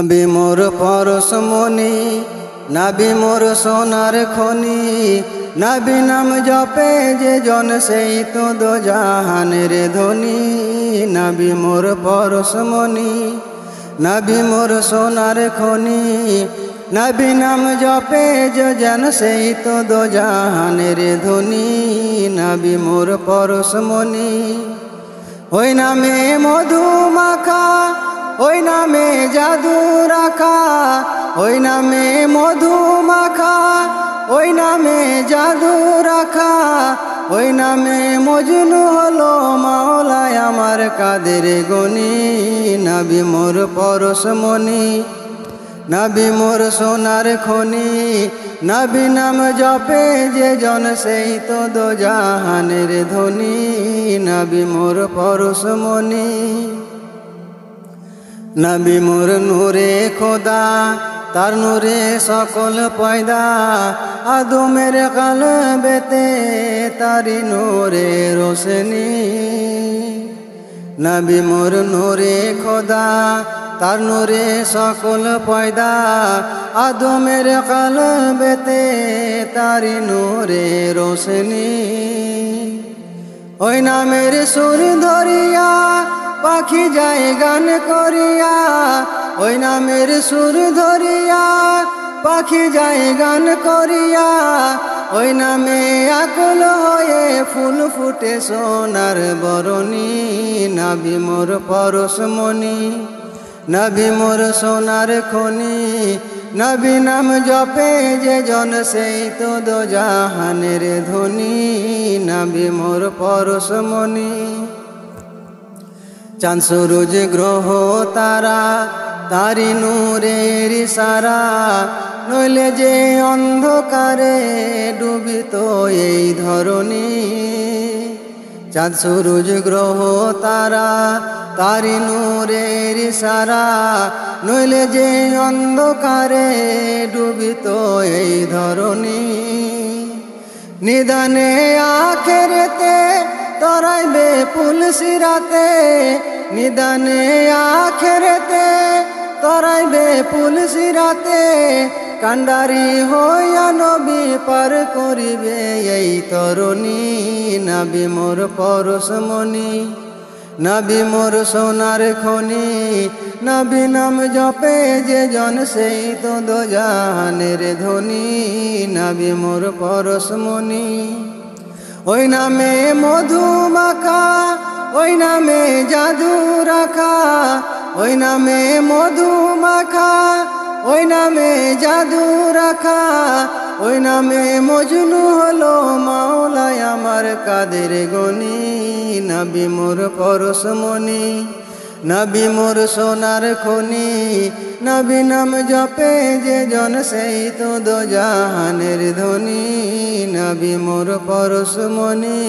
নবী মোর পরশমণি, নবী মোর সোনার খনি, নবী নাম জপে যে জন সেই তো দো জাহানের ধনী। নবী মোর পরশমণি, নবী মোর সোনার খনি, নবী নাম জপে যে জন সেই তো দো জাহানের ধনী। নবী মোর পরশমণি, ওই নামে মধু মাখা, ওই নামে জাদু রাখা, ওই নামে মধু মাখা, ওই নামে জাদু রাখা, ওই নামে মজনু হলো মাওলায় আমার কাদের গনি। নবী মোর পরশমণি, নবী মোর সোনার খনি, নবী নাম জপে যে জন সেই তো দো জাহানের ধনী। নবী মোর পরশমণি, নবী মোর নূরে খোদা, তার নূরে সকল পয়দা, আদমের কলবেতে তারি নূরে রোশনী। নবী মোর নূরে খোদা, তার নূরে সকল পয়দা, আদমের কলবেতে তারি নূরে রোশনী। ওই নামের সুর ধরিয়া পাখি যায় গান করিয়া, ওই নামের সুর ধরিয়া পাখি যায় গান করিয়া, ওই নামে আকুল হয়ে ফুল ফুটে সোনার বরণী। নবী মোর পরশমণি, নবী মোর সোনার খনি, নবী নাম জপে যে জন সেই তো দো জাহানের ধনী। নবী মোর পরশমণি, চাঁদ সূরজ গ্রহ তারা তারি নূরের ইশারা, নইলে যে অন্ধকারে ডুবিত এই ধরণী। চাঁদ সূরজ গ্রহ তারা তারি নূরের ইশারা, নইলে যে অন্ধকারে ডুবিত এই ধরণী। নিদানে আখেরেতে তরাইবে পুলসিরাতে, নিদানে আখেরেতে তরাইবে পুলসিরাতে, কান্ডারি হইয়া নবী পার করিবে এই তরণী। নবী মোর পরশমণি, নবী মোর সোনার খনি, নবী নাম জপে যে জন সেই তো দো জাহানের ধনী। নবী মোর পরশমণি, ওই নামে মধু মাখা, ওই নামে জাদু রাখা, ওই নামে মধু মাখা, ওই নামে জাদু রাখা, ওই নামে মজনু হলো মাওলায় আমার কাদের গনি। নবী মোর পরশমণি, নবী মোর সোনার খনি, নবী নাম জপে যে জন সেই তো দো জাহানের ধনী। নবী মোর পরশমণি।